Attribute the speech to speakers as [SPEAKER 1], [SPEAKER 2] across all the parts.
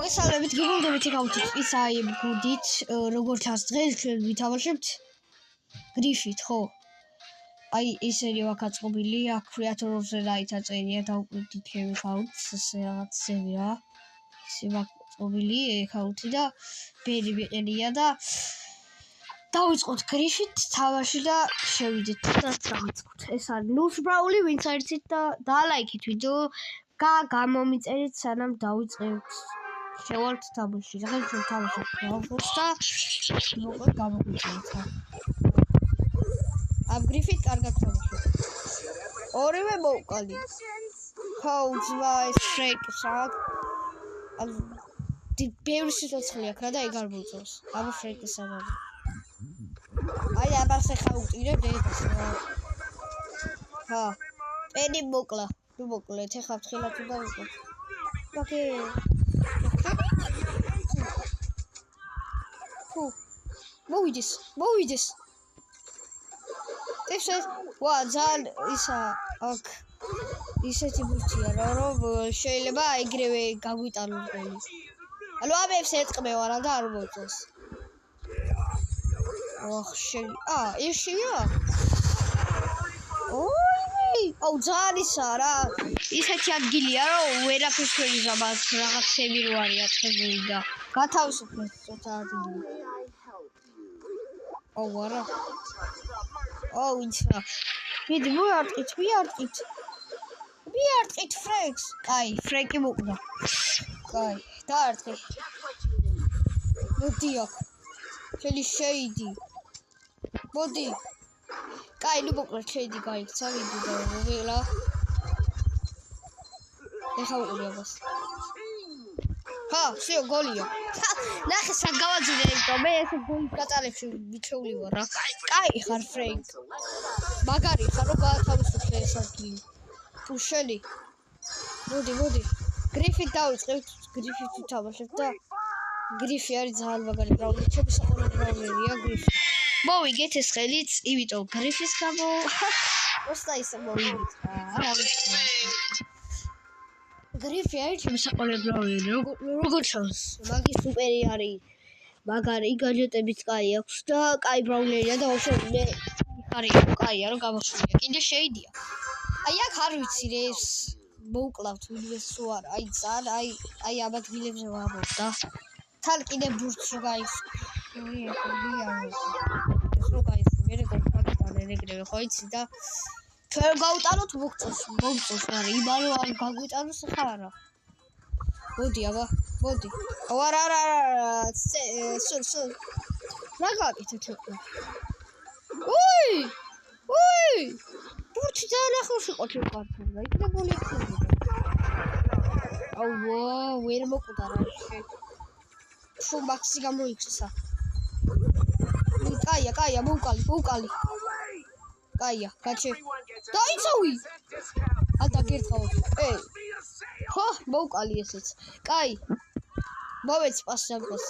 [SPEAKER 1] მოგესალმებით, გიგულდებით ეკავთით ის აი გუდით, როგორც ას დღეს ჩვენ ვითამაშებთ გრიფით, ხო? აი ისინი ვაკაწყობილი, აქ ქრეატორზე რაიცა წერია დავკვირდით ჩემი აკაუნტს, ესე რაღაცები რა. ისე ვაკაწყობილი აკაუნტი და ბერი ვიყენია და დავიწყოთ გრიფით თამაში და შევიდეთ და დავიწყოთ. ეს არის ნურს ბრაული, ვინც აიცით და დალაიქით ვიდეო, გამომიწერეთ სანამ დავიწყებთ. შევალთ თამაში, ახლა ჩვენ თამაშობთ და მოკლედ გამოგვიწერეთ. ამ გრიფით კარგად თამაშობთ. ორივე მოვკალი. ხაუძმა ეს ფრეკსად. ბევრი სიცოცხლე აქვს რა და ეგ არ მოწონს. ამ ფრეკსად. აი ამას ეხაუტირებ დედას რა. ხა. პენი მოკლა. ნუ მოკლეთ, ეხა ფრთხილად უნდა ვიყოთ. ოკე. მოვიდეს. ესე ვა ძალიან ისა აქ ისეთი ბურთია რა რომ შეიძლება ეგრევე გაგვიტანოს გოლი. ანუ ამებს ეთყმევა რა და არ მოწონს. ოხ ეშია. აუ ძალიან ისა რა. ისეთი ადგილია რომ ვერაფერს ვერ იზამას რაღაცები რო არის აწყებული და გათავისუფლეთ ცოტა ადგილი. აუ არა. აუ ისა. მიდი მიარტყით ფრეკს. კაი, ფრეკი მოკდა. კაი, დაარტყი. მოდი აქ. შენი შეიდი. მოდი. კაი, ნუ მოკლედ შეიდი, გაიქცა ვიდი და მოგელა. ეხა უყურე ამას. ხა, всё, გოლია. ნახე საგავაძინე იყო, მე ეს გოლის გატარებში მიჩეული ვარ რა. კაი ხარ ფრენკ. მაგარი ხარ რომ გაათავისუფლე ეს ადგილი. თუ შენი. მოდი. გრიფით დავიწყებთ, გრიფით ვთამაშებთ და გრიფი არის ძალიან მაგარი ბრაული, ჩემი საყვარელი ბრაულერია გრიფი. მოვიგეთ ეს ხელიც, იმიტომ გრიფის გამო просто ისე მოვიგეთ რა. გრიფი არის ჩემი საყვარელი ბრაულერი, როგორ ჩანს, მაგის სუპერი არის. მაგარი გაჯეტებიც კაი აქვს და კაი ბრაულერია და უშო მე ხარია, კაია რომ გამოშვია. კიდე შეიდია. აი აქ არ ვიცი რა ეს მოუკლავთ ვინმეს თუ არა. აი ძალიან აი ამ ადგილებზე ვამბობ და თან კიდე ბურთს რო გაიხსნა. ეს რო გაიხსნა, მე გოგაკეთალე ეგრევე ხო იცი და ჩვენ გავუტანოთ მოგწონს, მაგრამ იმალო არ გაგვიტანოს ხა არა. მოდი აბა, მოდი. არა. სულ. რა გაკეთეთ უკვე? უი! ბურთი ძალიან ახლოს იყო ჩვენ კართან და იქ გოლი იქნება. აუ, ვერ მოკვდა რა შე. შო მაქსი გამოიქცა. კაია, მოვკალი. კაია, გაჩე. დაიცავი. ალდა გერთხავ. ხო, მოვკალი ესეც. კაი. მოვეც პასს.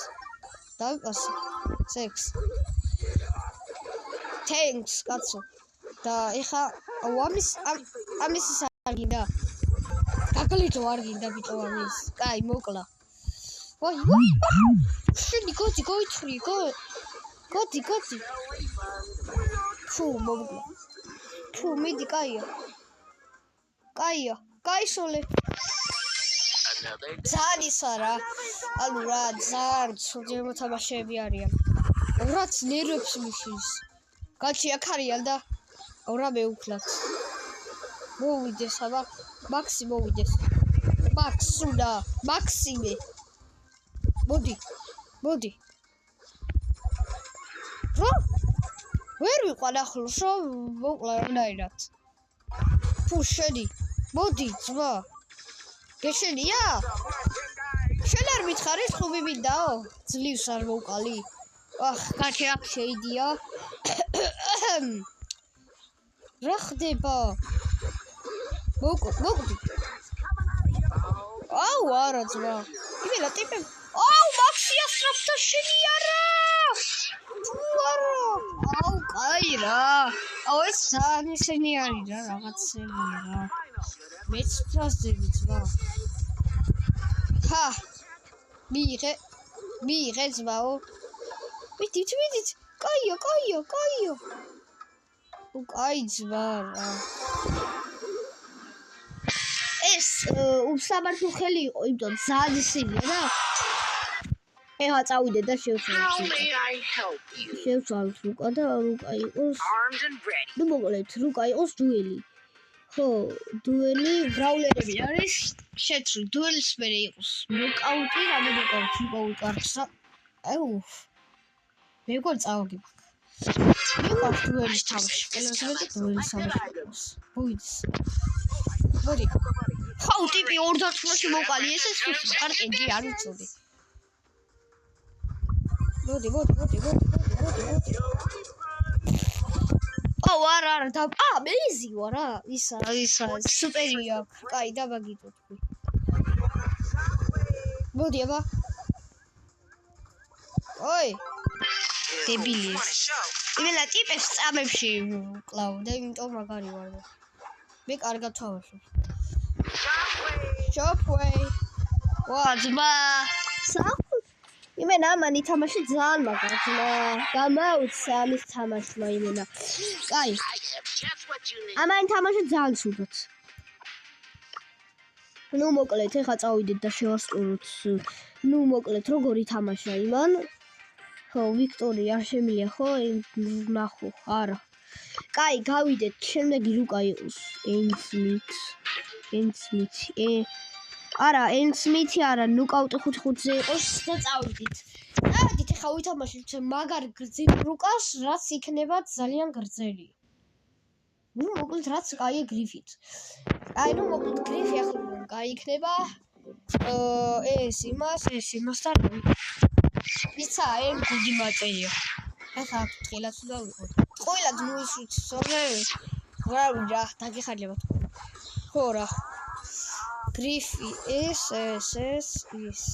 [SPEAKER 1] დავიპასე. სექს. Thanks, კაცო. და ეხა ამის არ გინდა. გაგლიტო არ გინდა ბიჭო ამის. კაი, მოკლა. ვაი. შენი გოდი გაიწრი, გოდი. ფუ, მოკლა. ფუ, მიდი კაია. გაისოლე. ძალიან ისა რა. ანუ რა, ძალიან ცუდი მოთამაშეები არიან. რაც ნერვებს მიშლის. გაჩი აქ არიან და რა მეუქლათ. მოვიდეს აბა, მაქსი მოვიდეს. მაქსუნა, მაქსიმე. მოდი. რა? ვერ ვიყავ ახლოს, რომ მოკლა რამდენად. ფუ შენი. მოდი, ძმა. გეშენია? შენ არ მითხარეს ხუბი მინდაო? ძლივს არ მოვკალი. ახ, კაცი აქ შეიდია. რა ხდება? მოგდი. აუ, არა ძმა. იმელა ტიპი. აუ, მაქსია სწრაფდა შენი არა. არა. აუ, კაი რა. აუ, ეს ძალიან ისენი არის რა, რაღაცებია რა. მეც ფრაზები ძმა. ხა. მიიღე ძმაო. მიდით. კაია. კაი ძმა რა. ეს უსამართლო ხელი იყო, იმიტომ ძალიან ისინია რა. ეხლა წავიდე და შევცვალოთ რუკა და რუკა იყოს. ნუ მოკლედ რუკა იყოს დუელი. ხო, დუელი ბრაულერები არის. შეცვლი დუელის მერე იყოს. ნოკაუტი, რამე ნოკაუტი უკარს. მე გქონ წავაგებ. მიყვარს დუელის თამაში. ყველაზე მეტად დუელის თამაში. ბუიც. მოდი. ხაუ ტიპი 2 დარტყმაში მოკალი ეს ხარკენგი არ ვიცოდი. მოდი. არა და მეიზი ვარ რა. ისა სუპერია. კაი დაბაგიტო თქვი. მოდი აბა. ой. დებილი. იმენა ტიპებს წამებში კლავდა, იმიტომ მაგარი ვარ. მე კარგად თავაშობ. Shopway. ძმა. იმენა ამანი თამაში ძალიან მაგარია. გამაუცა ამის თამაშმა იმენა. კაი. ამანი თამაში ძალიან სულაც. ნუ მოკლედ ეხა წავიდეთ და შევასწოროთ. ნუ მოკლედ როგორი თამაშია იმან. ხო, ვიქტორი არ შემილია ხო? ნახო, არა. კაი, გავიდეთ. შემდეგი რუკა იყოს. არა, ენსმითი არა, ნოკაუტი 5-5-ზე იყოს და წავიდით. დავიდით ახლა ვითამაშოთ მაგარ გრძელ რუკას, რაც იქნება ძალიან გრძელი. ნუ მოკლედ რაც კაია გრიფით. ნუ მოკლედ გრიფი ახლა კაი იქნება. ეს იმასთან. ისა, გუდი მაწერია. ახლა თილაც უნდა ვიყოთ. ყველა ძმოისუც სორე. რა, დაგიხარება თქო. ხო რა. გრიფი ეს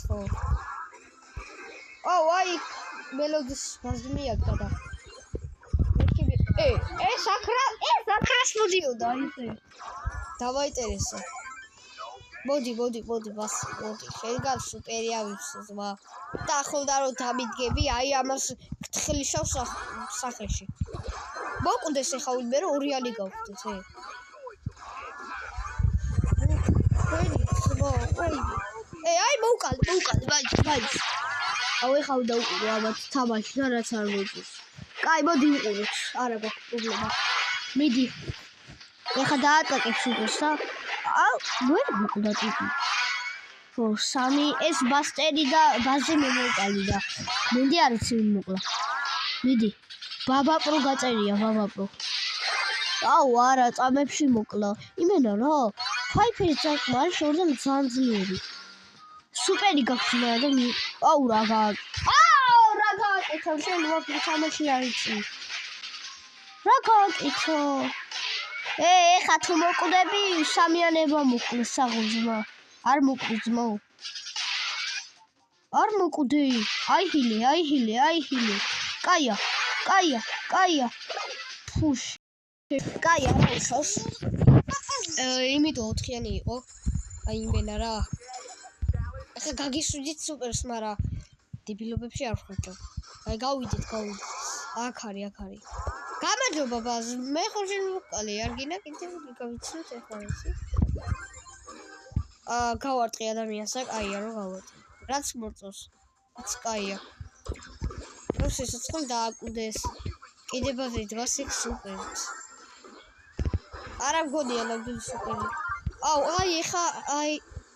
[SPEAKER 1] ხო. აი მელოდის ბაზმიაკდა და ეს აკრას მოდიოდა ისე დავაიტერესო. მოდი ბას მოდი შეგარ სუპერია ვიცვა და ახლა რომ დამიდგები აი ამას გთხილიშავ სახეში მოკვდეს ახლა ვინმე რომ 2 ალი გავხდეთ აი მოვკალე ვაი აუ ეხლა დავუყურო ამათ თამაში და რაც არ მოიწევს. კაი მოდი ვუყუროთ. არა გვაქვს პრობლემა. მიდი. ეხლა დაატაკებს უკეს და ვერ მოკდა ტიპი. ხო, 3 ეს ბასტერი და ბაზე მომოკალი და მინდი არ იცი ვინ მოკლა. მიდი. ბაბა პრო გაწერია, ბაბა პრო. აუ არა, წამებში მოკლა. იმენა რა. ფაიფერი წაკმა არის შორდა ძალიან ძლიერი. სუპერი გაქვს და აუ რა გააკეთა შენ ვაფრი თამაში არ იცი. რა გააკეთა? ეხა თუ მოკვდები სამიანება მოკლეს საღოძმა. არ მოკვდი ძმო. არ მოკვდი. აიჰილე. კაია. ფუშ. კაია რა უშავს. იმიტომ 4-იანი იყო. აი იმენა რა. ეხა გაგისვიდით სუპერს, მაგრამ დებილობებში არ ვხვდო. აი გავიდეთ. აქ არის. გამარჯობა ბაზ. მე ხორში ვუყალე, არ გინდა კიდევ გავიცნოთ ეხლა ისი. გავარტყი ადამიანს, კაია რომ გავარტყი. რაც მოწოს. რაც კაია. როცა სიცხლე დააკვდეს. კიდე ბაზი დღას იქ სუპერს. არა მგონია ნამდვილი სუპერი. აი ეხა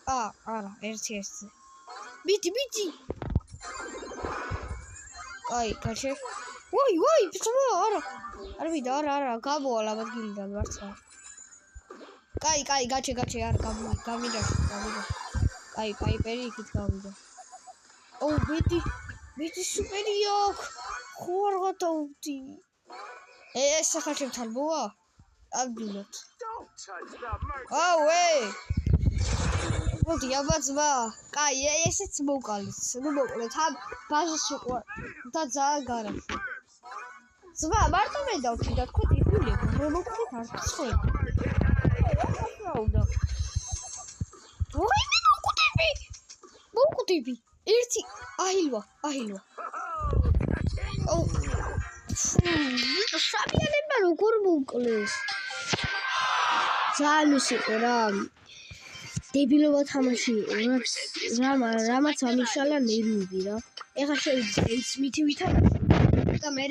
[SPEAKER 1] არა, ერთი. მიდი. აი, გაჩე. ვაი, ბიჭო, არა. არ ვიდა, არა, გამოვალ ამათ გილიდან ვარცა. კაი, გაჩე, არა, გამიდა. კაი, პაიპერი იქით გავიდა. მიდი სუპერია. ხო არ გადავდი. ეს ახლა ჩემთან მოვა? აბილოთ. მოდი აბაძმა. კაი, ესეც მოვკალით. ნუ მოკლედ, ბაზის უყვა და ძალიან გარაში. ძმა, მარტო მე დავჭი და თქვი იფულებ, რომ მოკლედ არ ხსოვდა. ვაი, მე მოვკვდები. ერთი აილვა. აუ. სამიანება როგორ მოკლეს? ძალიან ისიყო რა. დებილობა თამაში იყო რა. რამაც ამიშალა ნერვები რა. ეხლა შევიდე სმითი ვითამაში და მე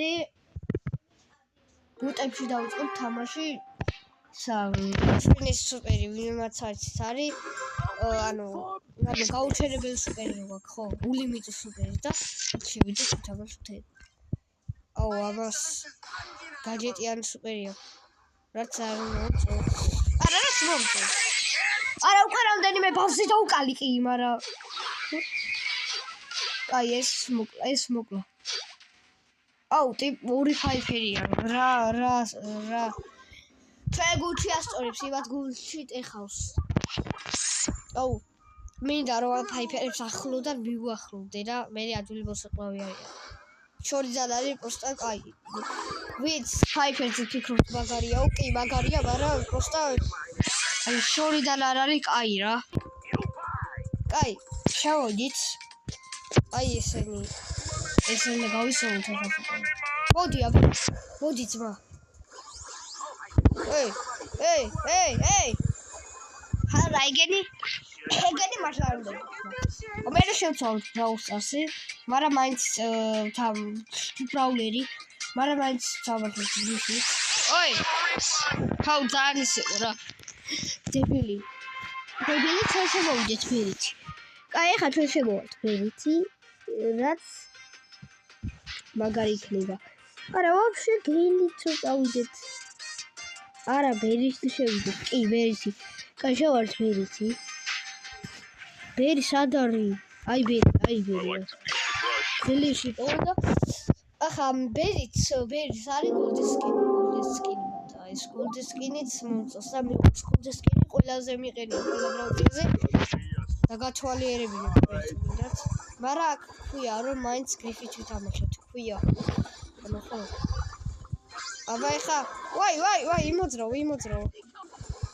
[SPEAKER 1] ბუტებში დავიწყებ თამაში. სპინის სუპერი ვინმეც არის გაუჩერებელი სუპერი გვაქვს ხო? ულიმიტი სუპერი და შევიდე თამაშობთ. აუ ამას გაჯეტიანი სუპერი აქვს. რაც არ მოწონს. არა რაც მომწონს. არა უკვე რამდენიმე ბავშვი დაუკალი კი, მაგრამ აი ეს მოკლა. აუ ორი ფაიფერია. რა ჩვენ გულში ასწორებს, იმათ გულში ეხავს. აუ მინდა რომ ფაიფერებს ახლოდან მივუახლოვდე და მე ადვილი მოსაკლავი არიან. შორიდან არის პროსტა კაი. ვინც ფაიფერზე ფიქრობს მაგარია, კი მაგარია, მაგრამ პროსტა აი შორიდან არ არის კაი რა. კაი, შევოდით. აი ესენი გავისწოროთ ახლა. მოდი ძმა. ეი. ჰარა ეგენი მართლა არ უნდა. მე შევცვალოთ ბრაუსტარსი, მაგრამ მაინც ბრაულერი, მაგრამ მაინც დავაჭრეთ გრიფი. ოი. ხაუ ძალიან ისიყო რა. დებილი ჩვენ შემოვიდეთ ბერითი. კაი, ახლა ჩვენ შემოვართ ბერითი, რაც მაგარი იქნება. არა, ვაფშე გელით წავიდეთ. არა, ბერითი შევიდეთ. კი, ბერითი. კაი, შევართ ბერითი. ბერი სად არის? აი ბერი. გელში პოვდა. ახლა ბერიც არის გოლდესკინი. ეს გოლდესკინიც მომწონს და მიყავს გოლდესკინი ყველაზე მიყენია ყველა ბრაუზერზე და გათვალიერებინა ერთად. მაგრამ აქ ქვია რომ მაინც გრიფით ვითამაშოთ. ქვია. ანუ ხო. აბა ეხა ვაი იმოძრავ.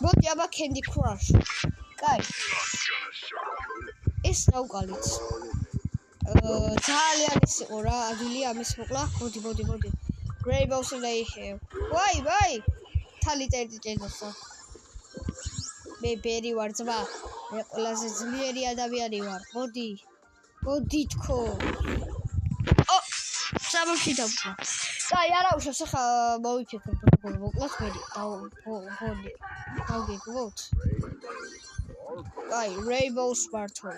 [SPEAKER 1] მოდი აბა Candy Crush. კაი. ეს დავყალით. ძალიან ისიყო რა, ადვილი ამის მოკლა. მოდი. Rainbow Slayher. ვაი. თალი წერდოსა. მე ბერი ვარ ძმა. მე ყველაზე ძლიერი ადამიანი ვარ. მოდი თქო. საბავშვი დავკლა. კაი, არა უშავს ახლა მოვიფიქრებ როგორ მოკლას ბერი. დავგეგმოთ. კაი, Rainbow Spartan.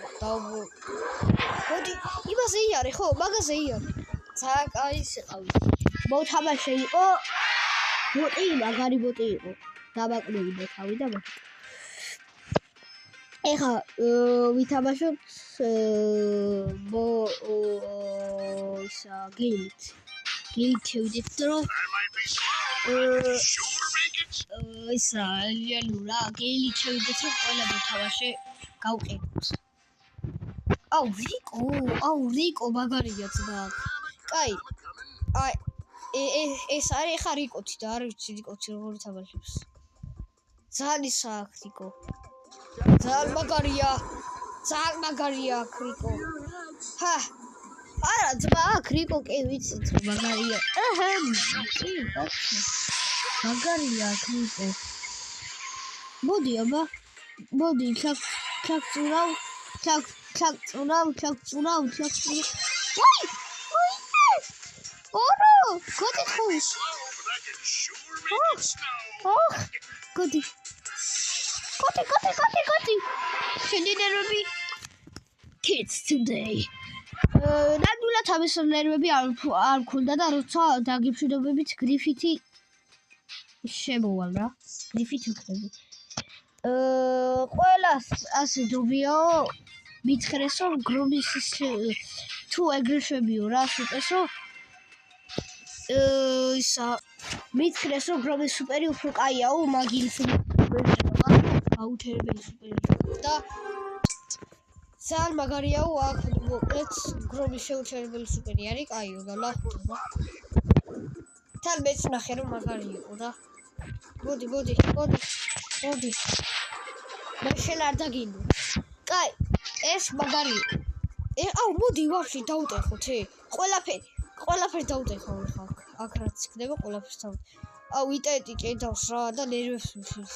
[SPEAKER 1] მოდი, იმაზე იარე ხო? მაგაზე იარე. ძალიან კაი შეყავი. მოთამაშე იყო. მაგარი ბოტი იყო. დამაკლებინე თავი და მოხდა. ეხლა ვითამაშოთ გეილით შევიდეთ რომ ლიანურა გეილით შევიდეთ რომ ყველა მოთამაშე გავყიდოთ. აუ რიკო მაგარია ძმა. კაი. ეს არის ხა რიკოთი და არ ვიცი რიკოთი როგორ თამაშობს. ძალიან ისაა რიკო. ძალიან მაგარია რიკო. არა ძმა რიკო კი ვიცით რომ მაგარია. მაგარია რიკო. მოდი აბა. ჩაკწურავ. გოდი. შენერვები kids today. ნამდვილად ამის ნერვები არ მქონდა და როცა დაგიფშვიდობებით გრიფითი შემოვალ რა. გრიფითი ვქნები. ყველას ასე ჯობიაო მითხრესო გრომის თუ ეგრეშებიო რა სუპერსო ისა მითხრეს რომ გრომის სუპერი უფრო კაიაო მაგილის აუჩერებელი სუპერი და ძალიან მაგარიაო აქ მოკლედ გრომის შეუჩერებელი სუპერი არის კაიო და ლახტობა თან მეც ნახე რომ მაგარი იყო და მოდი მე შენ არ დაგინო კაი ეს მაგარი აუ მოდი ვაფშე დავუტეხოთ ყველაფერი დავუტეხო ხა აქ რაც იქნება ყველაფერს დავუტეხო აუ იტეტი ჭედავს რა და ნერვებს მიშლის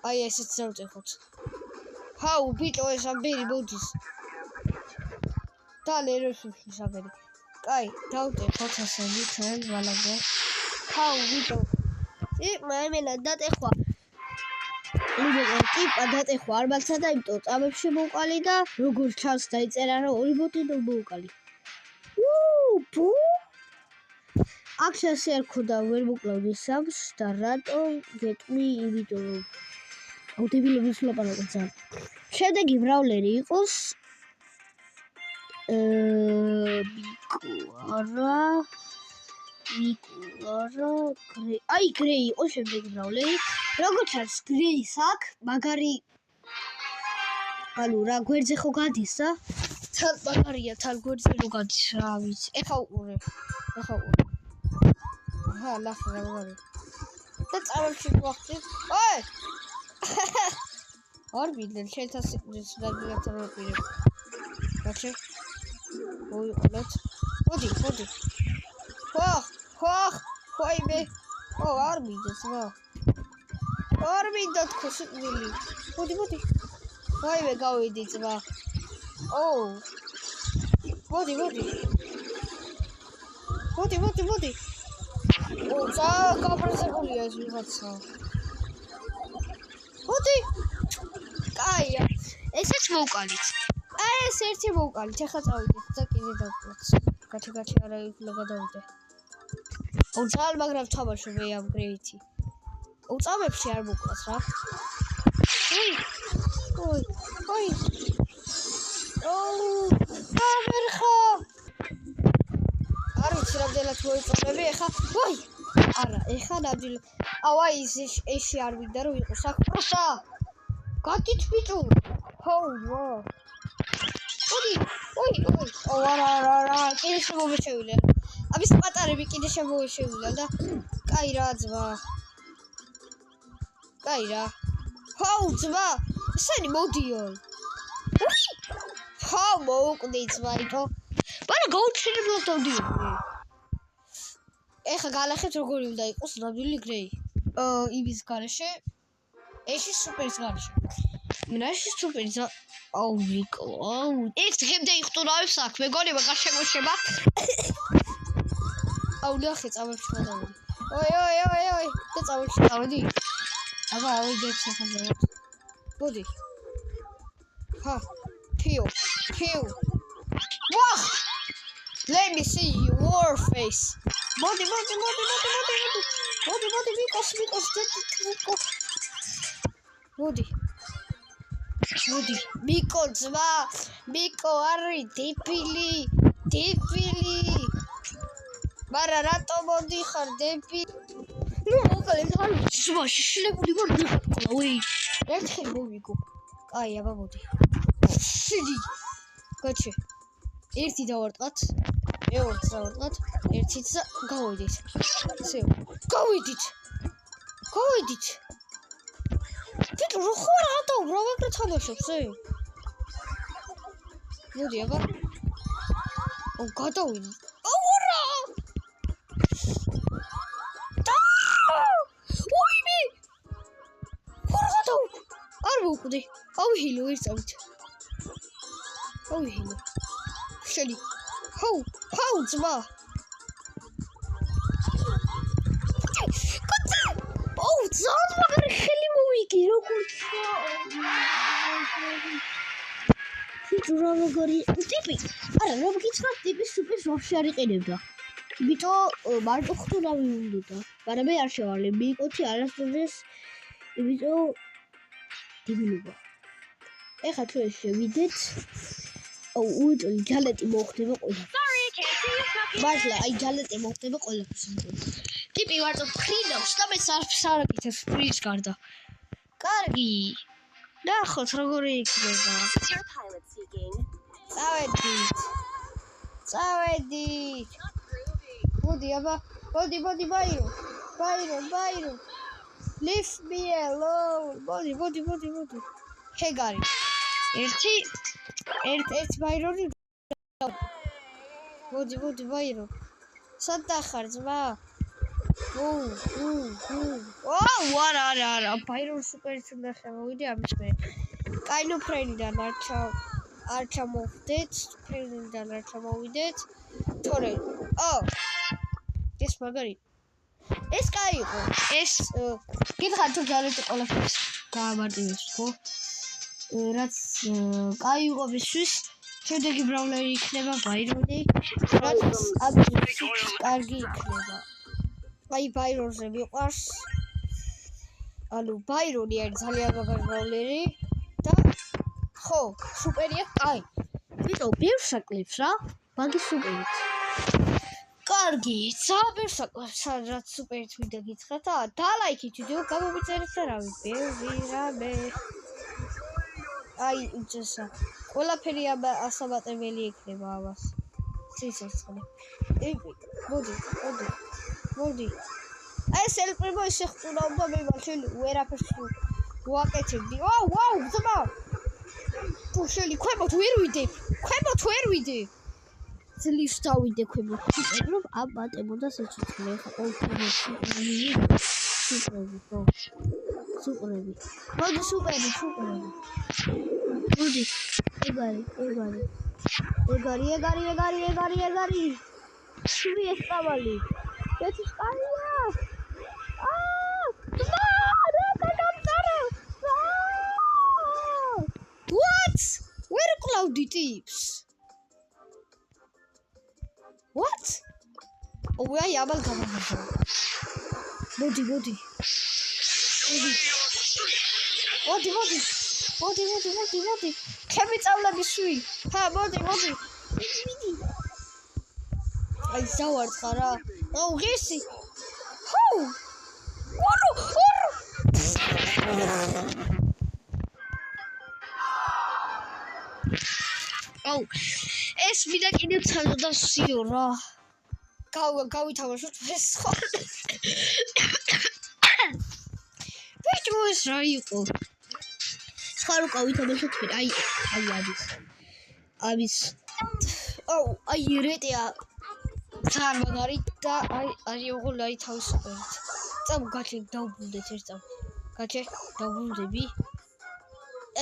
[SPEAKER 1] აი ესეც დავუტეხოთ ჰაუ ბიჭო ეს ამბერი მოდის და ნერვებს მიშლის ამბერი კაი დავუტეხოთ ასენი ჩვენ ვალაგე ჰაუ ბიჭო მენა დატეხვა ტიპა დატეხვა არ მაგცა და იმიტომ წამებში მოვყალი და როგორ ჩანს დაიწერა რომ 2 ბოტი მოვყალი ბუ აქ ესე არ ქონდა ვერ მოკლავდი სამს და რატომ გეტყვი იმიტომ რომ აუტიბილების ლაპარაკობ ძალიან შედეგი ბრავლერი იყოს აი გრეი იყო შემდეგი ბრავლერი როგორც არის გრეის აქ მაგარი ანუ რა გვერდზე ხო გადის და თან მაგარია თან გვერდზე რო გადის რა ვიცი ეხა უყურე ჰა ნახე რა მაგარი და წამებში გვახდით ой არ ვიდნენ შეიძლება სიკვდილს გადაგატროპირებ გაჩე მოიყოლეთ მოდი ხოიმე არ მიდეს რა არ მინდა თქო სიკვდილი მოდი ხოიმე გავიდი ძმა მოდი ზა გაბრაზებულია ეს ვიღაცა მოდი კაია ესეც მოვყალით ეს ერთი მოვყალით ახლა წავიდეთ და კიდე დავკლოთ გაჩი არა იქნება გადავიდე ძალიან მაგრამ თამაშობ ამ გრეითი უწამებში არ მოკლას რა ой ამერხა არ ვიცი რამდენად მოიწამები ეხა არა ეხა ნაბიჯი აი ეში არ ვინდა რომ იყოს აქ პროსა გაგით ბიჭო ჰოუ არა კიდე შემოვეშევილა ამის პატარები კიდე შემოვეშევილა და კაი რა ძმა კაი რა ჰოუ ძმა ესენი მოდიონ ჰაუ მოუკვდი ძმა იტო მაგრამ გაუჩინებლად დავდიოდი ეხა გალახეთ როგორი უნდა იყოს ნაბილი გრეი იმის გარეშე ეში სუპერის გარეშე მნაში სუპერის აუ ვიკო ეს დღემდე იხტურავებს აქ მეგონი მაგარ შემოშება აუ ნახე წამებში გადავედი ой და წამებში დავედი აბა ავიდეთ ახლა მოდი ჰა kill wah let me see your face მოდი მიკოს მოდი მიკო ძმა მიკო არი დებილი მარა რატო მოდიხარ დებილი ნუ მოკალე არ ძმა შიშლებული ვარ ვეი ერთხელ მოვიგო კაი აბა მოდი შიდი გაჩე ერთი დავარტყათ მეორე დავარტყათ ერთიც და გავიდით ისე გავიდით ბიჭო რო ხარ ატო რა ვაკრე თამაშობს მოდი აბა გადავიდი რა ოიმე არ მოვკვდი ავიჰილო ერთად ავიჰილო შენი ჰაუ ძმა ძალიან მაგარი ხელი მოვიგე როგორც რა მაგარი ტიპი არა რა მგიცხრა ტიპის სუპერს ვაფშე არ იყენებდა იმიტომ მარტო ხტურავი უნდა მაგრამ მე არ შევალე მიკოთი არასდროს იმიტომ დებილობა ეხა თუ ეს შევიდეთ უიტოლი ჯალეტი მოხდება ყველა მართლა აი ჯალეტი მოხდება ყველაფერს ტიპი მარტო ფრინავს და მეც არ აკეთებს ფრის გარდა კარგი ნახოთ როგორი იქნება წავედით მოდი აბა მოდი ბაირო leave me alone მოდი ჰეგარი ერთი ბაირონი მოდი ბაირონ სანტა ხარ ძმა არა ბაირონ სუპერიც უნდა შემოვიდე ამის მე კაი ნუ ფრენიდან არ ჩამოვდეთ ფრენიდან არ ჩამოვიდეთ თორე ეს მაგარი ეს კაი იყო ეს გითხარ თუ ძალეთ ყველაფერს გაამარტივებს ხო რაც კაი იყო მისთვის შედეგი ბრაულერი იქნება ბაირონი რაც კარგი იქნება აი ბაირონზე მიყვარს ანუ ბაირონი არის ძალიან მაგარი ბრაულერი და ხო სუპერია კაი ვიტო ბევრს აკლებს რა მაგის სუპერით კარგი საბერს აკლებს რაც სუპერით მინდა გითხრათ და დალაიქით ვიდეო გამომიწერეთ და რავი ბევრი რამე აი უცესა ყველაფერი ასამატებელი იქნება ამას სიცოცხლე მოდი ეს ელპრიმო ისე ხტუნავდა მე მაშინ ვერაფერს ვაკეთებდი ვაუ ძმა შელი ქვემოთ ვერ ვიდე ძლივს დავიდე ქვემოთ რომ აბატებოდა სიცოცხლე ხა ყველაფერი სუპერები მოდი სუპერები მოდი ეგარი შვი ეს წავალი ეს ყალია What? Where are cloudy tips? What? Oh, we are yabal coming. Body. Can we tell them sweet? Ha, body. I saw it, Kara. Oh, Gessi. Oh! ეს ვიდა კიდევ ცალდა სიო რა გავითამაშოთ ეს ხო ვეჭო ეს რა იყო სხვა რო გავითამაშოთ აი ამის აი რეტია ძალიან მაგარი და აი ოღონდ აი თავისუფლად წამ გაჩე დავბრუნდეთ ერთ წამ გაჩე დავბრუნდები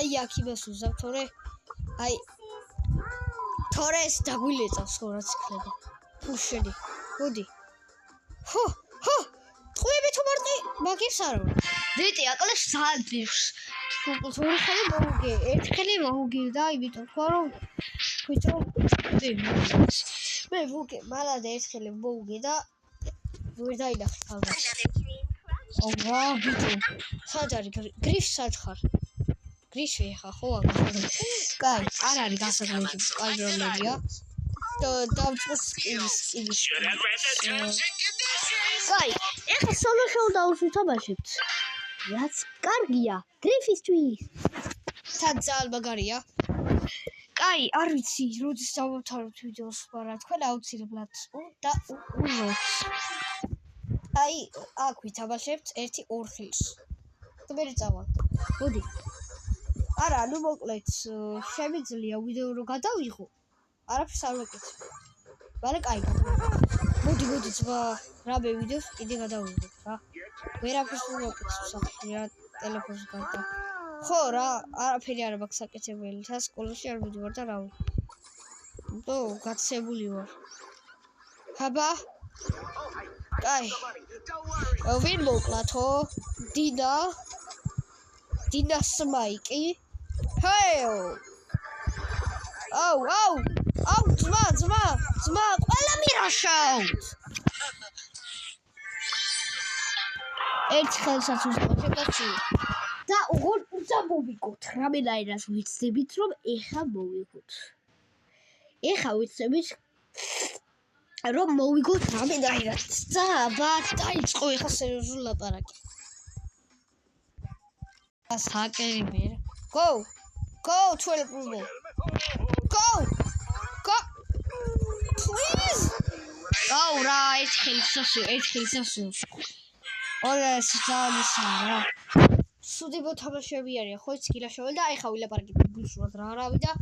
[SPEAKER 1] აი აქ იმას უზავ აი თორე ეს დაგვილეწავს ხო რაც იქნება ფუშელი მოდი ხო ტყუები თუ მარტი მაგის არა დეტი აკლებს საათებს ორი ხელი მოუგე ერთ ხელი მოუგე და იმიტომ თქვა რომ ხვითო მე ვუგე მალად ერთ ხელი მოუგე და ვერ დაინახე თავად ვა ბიტო სად არის გრიფს საჩხარ გრიში ხა ხო კაი არ არის გასაგები კაი როლებია და დავწყოს ის კაი ეხა სოლო შოუ დავუთამაშებთ რაც კარგია გრიფისთვის თან ძალიან მაგარია კაი არ ვიცი როდის დავთავრებთ ვიდეოს მაგრამ თქვენ აუცილებლად და უყუროთ აი აქ ვითამაშებთ 1-2 ხილს და მე წავალ მოდი არა ნუ მოკლედ შემიძლია ვიდეო რო გადავიღო არაფერს არ ვაკეთებ მაგრამ კაი მოდი ძმა რაბე ვიდეოს კიდე გადავიღო რა ვერაფერს არ ვაკეთებ სახში რა ტელეფონს გარდა ხო რა არაფერი არ მაქვს საკეთებელი და სკოლაში არ მივიდივარ და რავი ნუ გაცებული ვარ ხაბა კაი ვინ მოკლათო დინა სმაიკი ჰეო აუ ძმა ყველა მირაშავთ ერთ ხელსაც უსწრაფებაში და უღურცა მოვიკოთ რამენაირას ვიცდებით რომ ეხა მოვიგოთ ეხა ვიცდებით რომ მოვიგოთ რამენაირას და დაიწყო ეხა სერიოზული ლაპარაკი ჰაკერი მე go 12 ruble go please go რა ერთ ხელსასო ორა სცალის რა სუდი მოთამაშები არიან ხო ის გილაშოველი და აი ხა ვილაპარაკებ უშუალოდ რა არავი და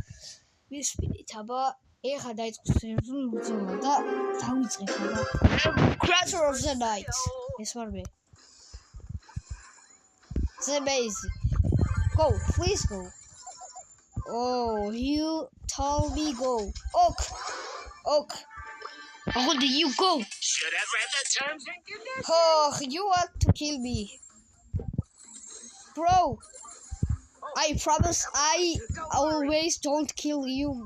[SPEAKER 1] ვისპინით, აბა ეხა დაიწყო სერიოზული ბრძოლა და დავიწყეთ აბა Creator of the Night. ეს ვარ მე. The Maze. Go, please go. Oh, you told me go. Ok. How do you go?
[SPEAKER 2] Should have read the terms and conditions.
[SPEAKER 1] Oh, you want to kill me. Bro, I promise I always don't kill you.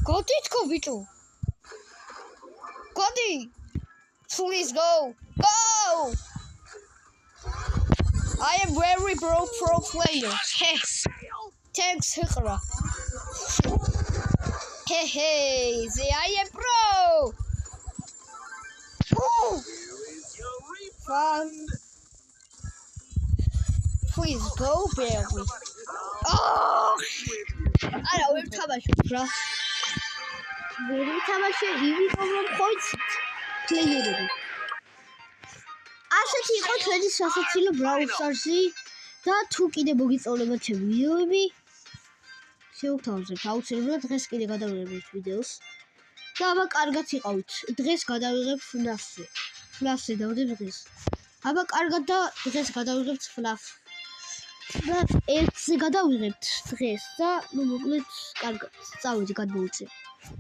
[SPEAKER 1] Goditko, bicho. Godi, please go. Go! I am very pro player. Thanks, Hikra. Hey, I am pro. Oh, fun. Please go, Barry. Oh, I know we're talking about We're talking about you from points. Play it. ასეთი იყო ჩვენი სასაცილო Brawl Stars-ი და თუ კიდე მოგიწონებათ ჩემი ვიდეოები შევთავაზებთ აუცილებლად დღეს კიდე გადავიღებთ ვიდეოს და აბა კარგად იყავით დღეს გადავიღებ FNAF-ზე დავდებ დღეს აბა კარგად და დღეს გადავიღებთ FNAF და 1-ზე გადავიღებთ დღეს და ნუ მოკლედ კარგად წავედი გადმოვიწე